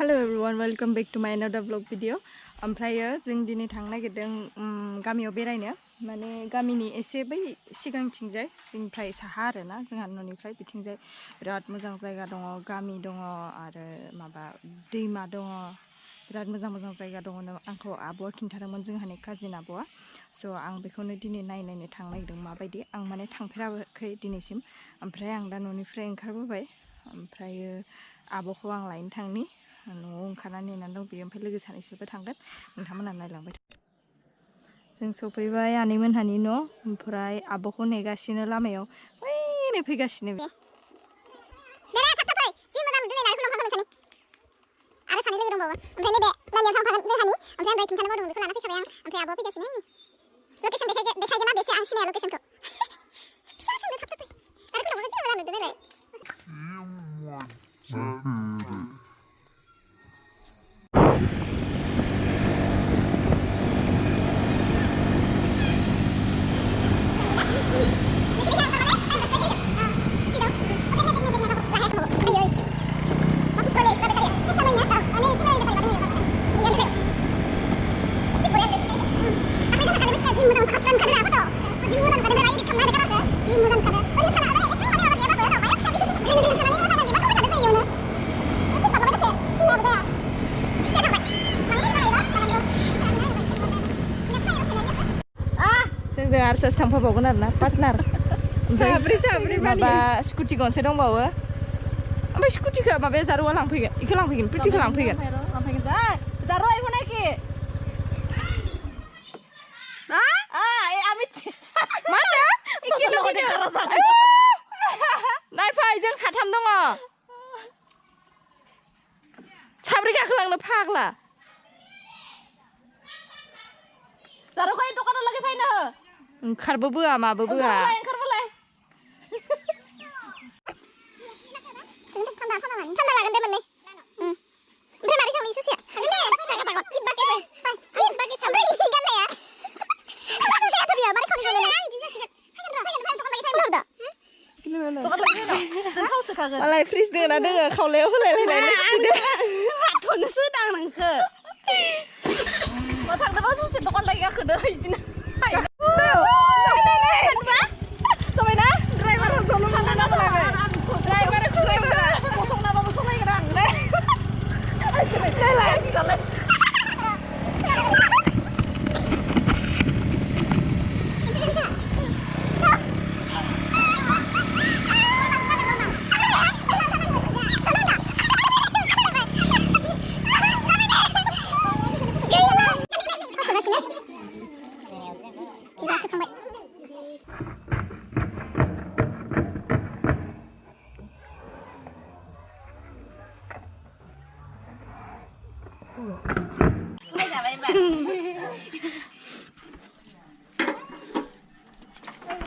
Hello everyone, welcome back to my another vlog video. ओमफ्रायो जों दिनै थांनो नागिरदों गामियाव बेरायनो माने गामिनि एसे बै सिगांथिंजाय जोंनिफ्राय साहा आरोना जोंहा न'निफ्राय बिथिंजाय बिराद मोजां जायगा दङ, गामि दङ आरो माबा दैमा दङ, बिराद मोजां जायगा दङ आंखौ आब'आ खिन्थादोंमोन जोंहानि काजिन आब'आ। स' आं बेखौनो दिनै नायनो थांनो नागिरदों माबायदि। आं माने थांफेराखै दिनैसिम। ओमफ्राय आं दा न'निफ्राय ओंखारबोबाय। ओमफ्रायो आब'खौ आं लायनो थांनि। न'आव ओंखारनानै नेनानै दं बेयो, ओमफ्राय लोगो सानैसोबो थांगोन, नोंथांमोनहा नायलांबाय था। जों सफैबाय आनैमोनहानि न', ओमफ्राय आब'खौ नेगासिनो लामायाव ओइनै फैगासिनो बे। आरो सानै लोगो दंबावो, ओमफ्राय नैबे लामायाव थांफागोन जोंहानि, ओमफ्राय आं खिन्थानो बावदों बेखौ लाना फैखाबाय आं, ओमफ्राय आब'आ फैगासिनो लकेसन देखायगोन ना बेसे आं सिनाया लकेसनखौ। फिसा सोंदो थाब फै आरो खोनावो जों लामा नुदों नालाय। जों आरो सासे थांफाबावगोन आरोना पार्टनार। साब्रै माबा स्कुटि गंसे दंबावो, ओमफ्राय स्कुटिखौ माबाया जारुआ लांफैगोन, बेखौ लांफैगोन, प्रिटिखौ लांफैगोन। जारु आइबो नायखि नायफै जों साथाम दङ, साब्रै गाखोलांनो फाग्ला। जारुखौ दखानाव लागै फैनो ओंखारबो बोआ माबो बोआ। थान्दा लागोन दे मोननै। ओमफ्राय मारै थांनो ससेया? मालाय फ्रिज दोङो ना दोङो खावलायाव होलायलायनाय थनोसो दां नोंखो थांदोंबा ससे दखान लागि गाखोदो बिदिनो जाबायना ड्राइभार जनो मोनला ना मोनाखै ड्राइभार गसंनाबाबो सलायगोन आं नायलाय आथिखालाय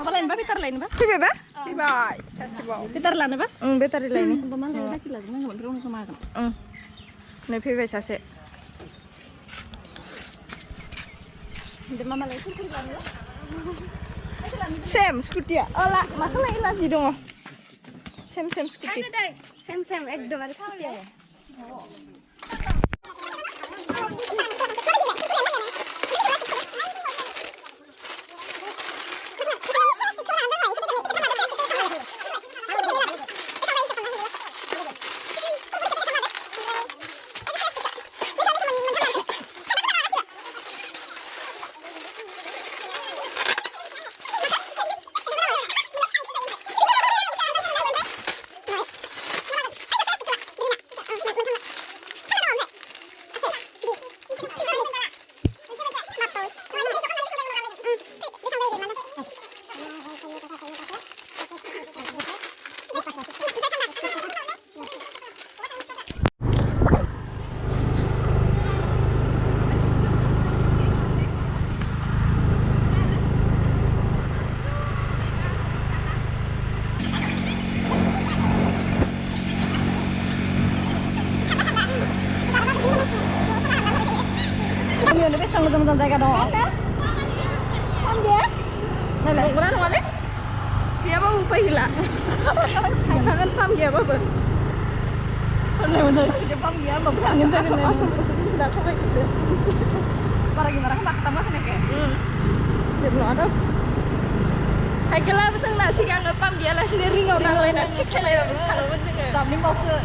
apa lain ba betar lain ba फैबाय बा fibay saksibaw betar लानो बा बेटारि लायनो बमान लाय लाखि लाजों नांगोन बेखौ जमा हागोन नै फैबाय सासे दे मामा लाय सोर लानो सेम स्कुटिया अला मा खालाय लाजि दङ सेम स्कुटि सेम एकदम आरो स्कुटिया मोजां जायगा दङ Paham dia? Nenek ukuran wale? Dia mau upah gila. Kangen paham dia apa? bener Jepang dia beberapa masuk tidak coba itu para gimana kan ketemu kan kayak dia belum ada saya kira betul nggak sih yang ngepam dia lah sendiri nggak orang lain cek saya kalau betul tapi mau se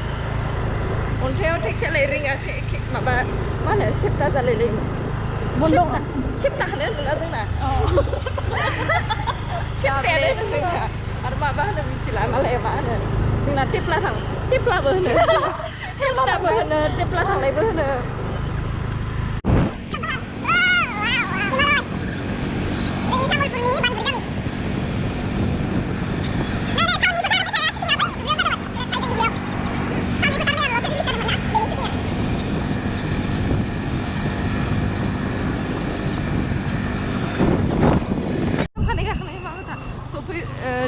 untuk cek saya nggak sih mana siapa jalan bondong siapa kan itu nggak sih nah siapa ada itu nggak arma bahan bicara malah ya bahan sing tip lah bener siapa bener tip lah thằng này bener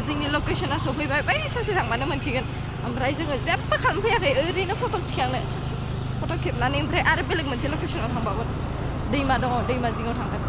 जोंनि लकेशना सफैबाय बै ससे थांबानो मोनसिगोन ओमफ्राय जोङो जेबो खालामफैयाखै ओरैनो फट' थिखांनो फट' खेबनानै ओमफ्राय आरो बेलेग मोनसे लकेशनाव थांबावगोन दैमा दङ दैमा जिङाव थांगोन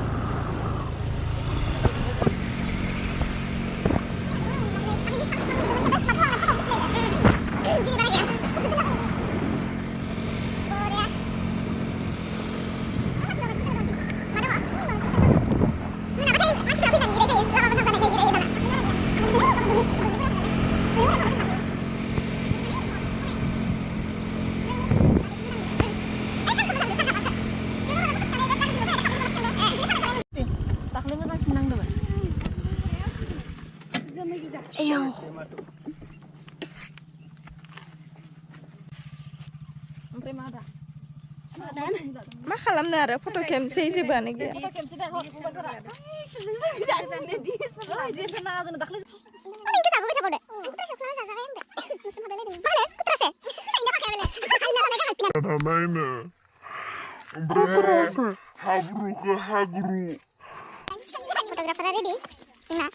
ओमफ्राय मा खालामनो आरो फट' खेबसै जेबोआनो गैया fotografer ready nah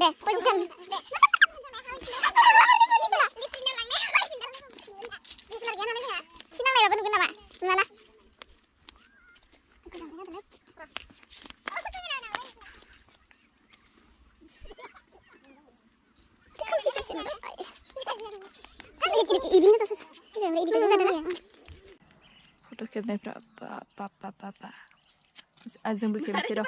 deh position sinang lewat nunggu nama gimana foto खेबनायफ्रा बाबा जोंबो खेबनोसै र'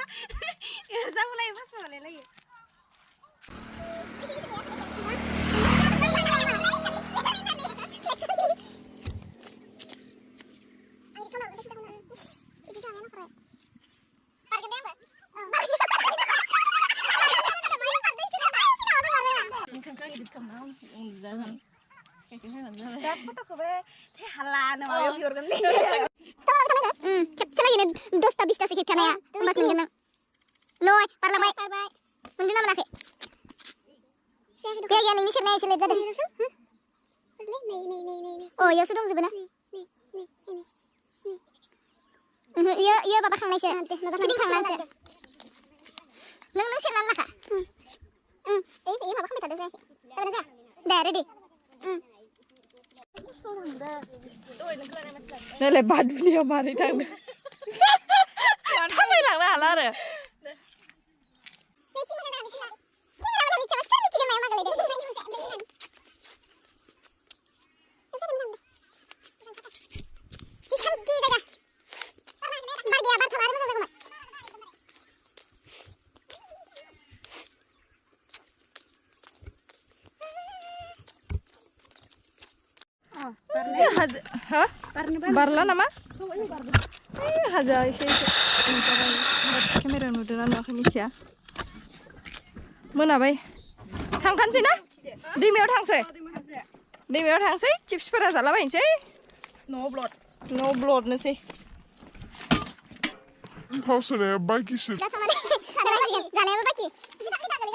Dosta bisa sikit karena ya, mas mungkin loy, parlamai, mungkin nama laki. Kayak yang ini sih nih jadi. Oh ya sudah sebenarnya. Iya bapak kang nasi, jadi kang nasi. Nung sih nana kak. Iya bapak kang bisa deh. Dah ready. Đây là bạn video mà đi thằng thằng mày lặng là hả rồi hả? Barla nama? Haja एसे camera नुदोंना नुवाखै मिथिया मोनाबाय थांखानोसै ना दैमायाव थांसै चिप्सफोरा जालाबायनोसै न' ब्लडनोसै Hausene baikisi. जानायाबो बाखि 80 थाखा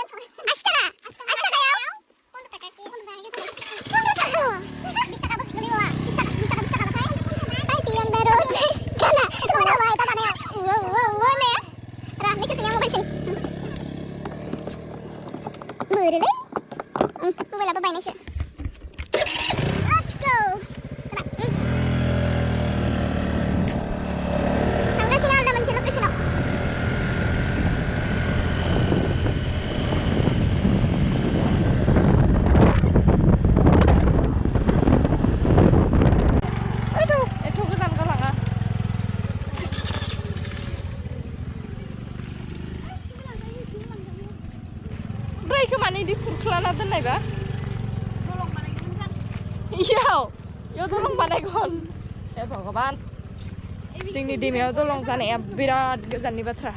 Let's go. Hanggang sini ada mencari location. बोरायखौ माने इदि खुरख्लाना दोननायबा इयाव दलं बानायगोन हे भगबान जोंनि दैमायाव दलं जानाया बिराद गोजाननि बाथ्रा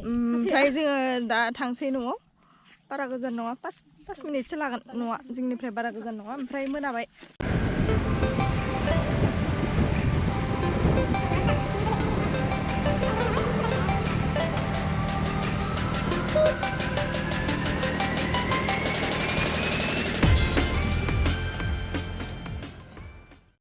ओमफ्राय जोङो दा थांसै न'आव बारा गोजान नङा 5 मिनिटसो लागोन न'आ जोंनिफ्राय बारा गोजान नङा ओमफ्राय मोनाबाय